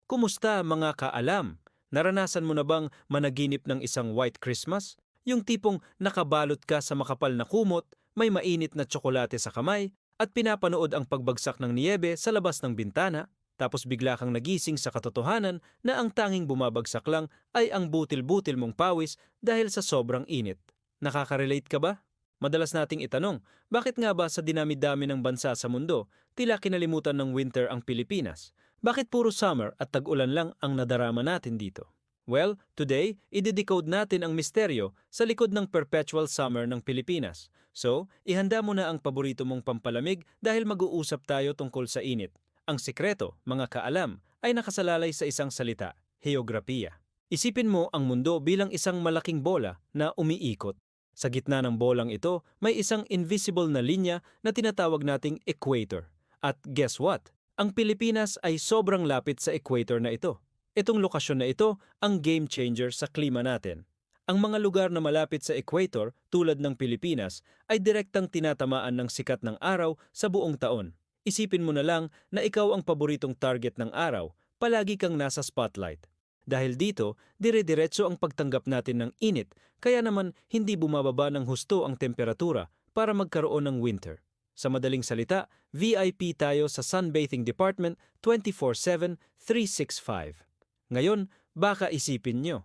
Kumusta mga kaalam? Naranasan mo na bang managinip ng isang White Christmas? Yung tipong nakabalot ka sa makapal na kumot, may mainit na tsokolate sa kamay, at pinapanood ang pagbagsak ng niyebe sa labas ng bintana, tapos bigla kang nagising sa katotohanan na ang tanging bumabagsak lang ay ang butil-butil mong pawis dahil sa sobrang init. Nakaka-relate ka ba? Madalas nating itanong, bakit nga ba sa dinami-dami ng bansa sa mundo, tila kinalimutan ng winter ang Pilipinas? Bakit puro summer at tag-ulan lang ang nadarama natin dito? Well, today, i-decode natin ang misteryo sa likod ng perpetual summer ng Pilipinas. So, ihanda mo na ang paborito mong pampalamig dahil mag-uusap tayo tungkol sa init. Ang sikreto, mga kaalam, ay nakasalalay sa isang salita, heograpiya. Isipin mo ang mundo bilang isang malaking bola na umiikot. Sa gitna ng bolang ito, may isang invisible na linya na tinatawag nating equator. At guess what? Ang Pilipinas ay sobrang lapit sa equator na ito. Itong lokasyon na ito ang game changer sa klima natin. Ang mga lugar na malapit sa equator tulad ng Pilipinas ay direktang tinatamaan ng sikat ng araw sa buong taon. Isipin mo na lang na ikaw ang paboritong target ng araw, palagi kang nasa spotlight. Dahil dito, dire-diretso ang pagtanggap natin ng init, kaya naman hindi bumababa ng husto ang temperatura para magkaroon ng winter. Sa madaling salita, VIP tayo sa sunbathing department 24/7, 365. Ngayon, baka isipin nyo,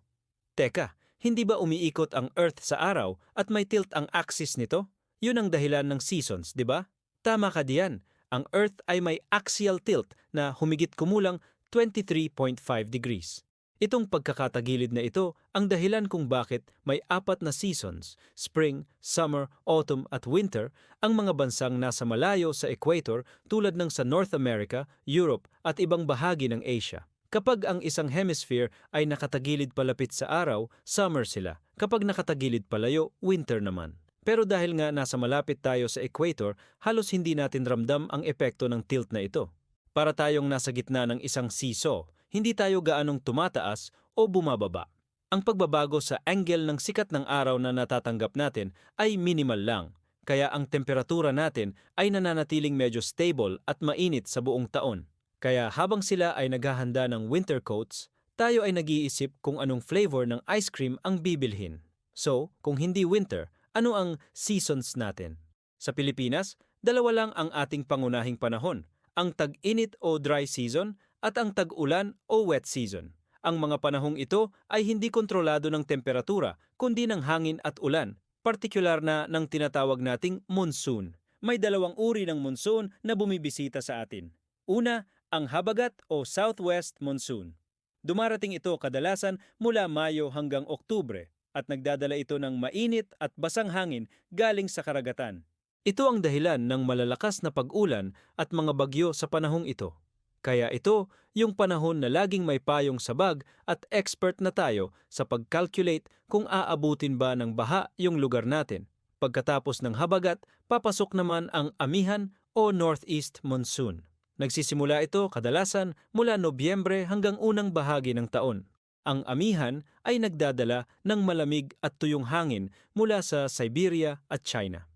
teka, hindi ba umiikot ang Earth sa araw at may tilt ang axis nito? Yun ang dahilan ng seasons, di ba? Tama ka diyan. Ang Earth ay may axial tilt na humigit kumulang 23.5 degrees. Itong pagkakatagilid na ito ang dahilan kung bakit may 4 na seasons, spring, summer, autumn at winter, ang mga bansang nasa malayo sa equator tulad ng sa North America, Europe at ibang bahagi ng Asia. Kapag ang isang hemisphere ay nakatagilid palapit sa araw, summer sila. Kapag nakatagilid palayo, winter naman. Pero dahil nga nasa malapit tayo sa equator, halos hindi natin ramdam ang epekto ng tilt na ito. Para tayong nasa gitna ng isang seesaw, hindi tayo gaanong tumataas o bumababa. Ang pagbabago sa angle ng sikat ng araw na natatanggap natin ay minimal lang, kaya ang temperatura natin ay nananatiling medyo stable at mainit sa buong taon. Kaya habang sila ay naghahanda ng winter coats, tayo ay nag-iisip kung anong flavor ng ice cream ang bibilhin. So, kung hindi winter, ano ang seasons natin? Sa Pilipinas, dalawa lang ang ating pangunahing panahon, ang tag-init o dry season at ang tag-ulan o wet season. Ang mga panahong ito ay hindi kontrolado ng temperatura, kundi ng hangin at ulan, partikular na ng tinatawag nating monsoon. May dalawang uri ng monsoon na bumibisita sa atin. Una, ang habagat o southwest monsoon. Dumarating ito kadalasan mula Mayo hanggang Oktubre at nagdadala ito ng mainit at basang hangin galing sa karagatan. Ito ang dahilan ng malalakas na pag-ulan at mga bagyo sa panahong ito. Kaya ito yung panahon na laging may payong sabag at expert na tayo sa pag-calculate kung aabutin ba ng baha yung lugar natin. Pagkatapos ng habagat, papasok naman ang amihan o northeast monsoon. Nagsisimula ito kadalasan mula Nobyembre hanggang unang bahagi ng taon. Ang amihan ay nagdadala ng malamig at tuyong hangin mula sa Siberia at China.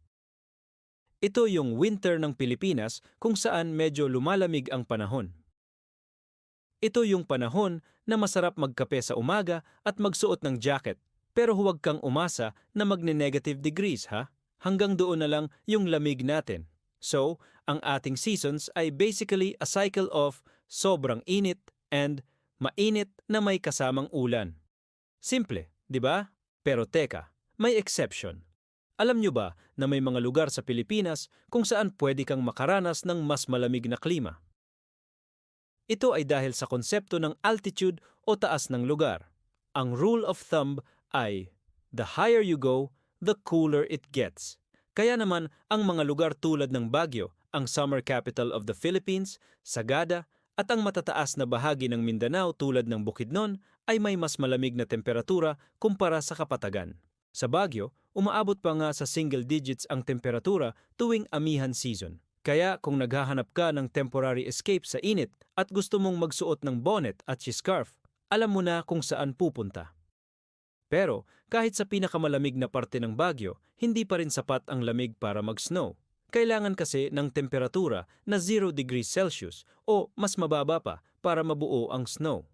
Ito yung winter ng Pilipinas kung saan medyo lumalamig ang panahon. Ito yung panahon na masarap magkape sa umaga at magsuot ng jacket, pero huwag kang umasa na magne-negative degrees ha. Hanggang doon na lang yung lamig natin. So, ang ating seasons ay basically a cycle of sobrang init and mainit na may kasamang ulan. Simple, di ba? Pero teka, may exception. Alam nyo ba na may mga lugar sa Pilipinas kung saan pwede kang makaranas ng mas malamig na klima? Ito ay dahil sa konsepto ng altitude o taas ng lugar. Ang rule of thumb ay, the higher you go, the cooler it gets. Kaya naman ang mga lugar tulad ng Baguio, ang summer capital of the Philippines, Sagada, at ang matataas na bahagi ng Mindanao tulad ng Bukidnon ay may mas malamig na temperatura kumpara sa Kapatagan. Sa Baguio, umaabot pa nga sa single digits ang temperatura tuwing amihan season. Kaya kung naghahanap ka ng temporary escape sa init at gusto mong magsuot ng bonnet at scarf, alam mo na kung saan pupunta. Pero kahit sa pinakamalamig na parte ng Baguio, hindi pa rin sapat ang lamig para mag-snow. Kailangan kasi ng temperatura na 0 degrees Celsius o mas mababa pa para mabuo ang snow.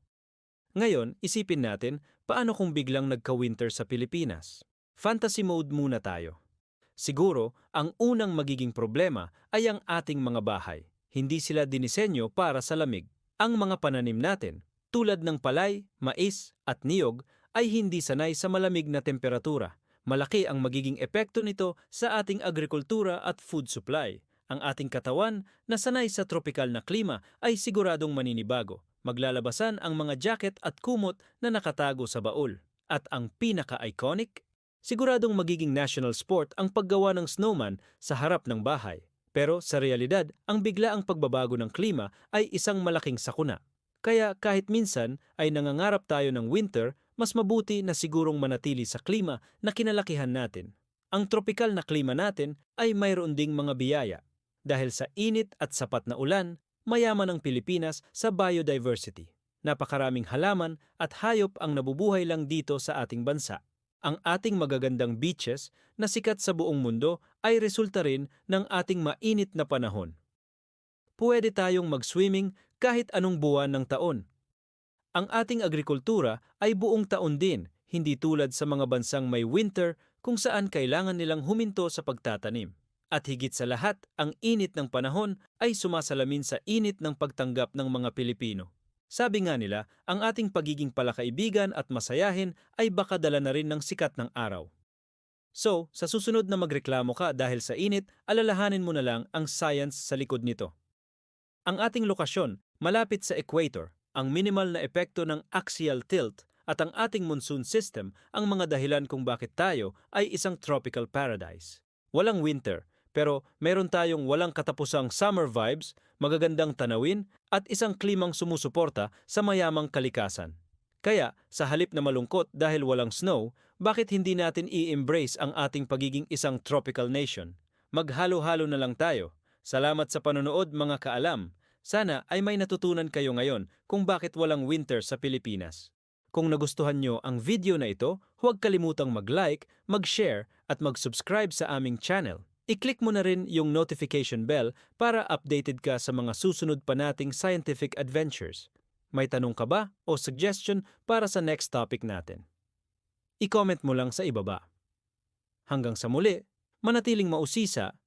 Ngayon, isipin natin paano kung biglang nagka-winter sa Pilipinas. Fantasy mode muna tayo. Siguro, ang unang magiging problema ay ang ating mga bahay. Hindi sila dinisenyo para sa lamig. Ang mga pananim natin, tulad ng palay, mais at niyog, ay hindi sanay sa malamig na temperatura. Malaki ang magiging epekto nito sa ating agrikultura at food supply. Ang ating katawan na sanay sa tropikal na klima ay siguradong maninibago. Maglalabasan ang mga jacket at kumot na nakatago sa baul. At ang pinaka-iconic, siguradong magiging national sport ang paggawa ng snowman sa harap ng bahay. Pero sa realidad, ang biglaang pagbabago ng klima ay isang malaking sakuna. Kaya kahit minsan ay nangangarap tayo ng winter, mas mabuti na sigurong manatili sa klima na kinalakihan natin. Ang tropikal na klima natin ay mayroon ding mga biyaya. Dahil sa init at sapat na ulan, mayaman ang Pilipinas sa biodiversity. Napakaraming halaman at hayop ang nabubuhay lang dito sa ating bansa. Ang ating magagandang beaches na sikat sa buong mundo ay resulta rin ng ating mainit na panahon. Pwede tayong mag-swimming kahit anong buwan ng taon. Ang ating agrikultura ay buong taon din, hindi tulad sa mga bansang may winter kung saan kailangan nilang huminto sa pagtatanim. At higit sa lahat, ang init ng panahon ay sumasalamin sa init ng pagtanggap ng mga Pilipino. Sabi nga nila, ang ating pagiging palakaibigan at masayahin ay baka dala na rin ng sikat ng araw. So, sa susunod na magreklamo ka dahil sa init, alalahanin mo na lang ang science sa likod nito. Ang ating lokasyon, malapit sa equator, ang minimal na epekto ng axial tilt at ang ating monsoon system ang mga dahilan kung bakit tayo ay isang tropical paradise. Walang winter, pero meron tayong walang katapusang summer vibes, magagandang tanawin at isang klimang sumusuporta sa mayamang kalikasan. Kaya, sa halip na malungkot dahil walang snow, bakit hindi natin i-embrace ang ating pagiging isang tropical nation? Maghalo-halo na lang tayo. Salamat sa panonood mga kaalam. Sana ay may natutunan kayo ngayon kung bakit walang winter sa Pilipinas. Kung nagustuhan nyo ang video na ito, huwag kalimutang mag-like, mag-share at mag-subscribe sa aming channel. I-click mo na rin yung notification bell para updated ka sa mga susunod pa nating scientific adventures. May tanong ka ba o suggestion para sa next topic natin? I-comment mo lang sa ibaba. Hanggang sa muli, manatiling mausisa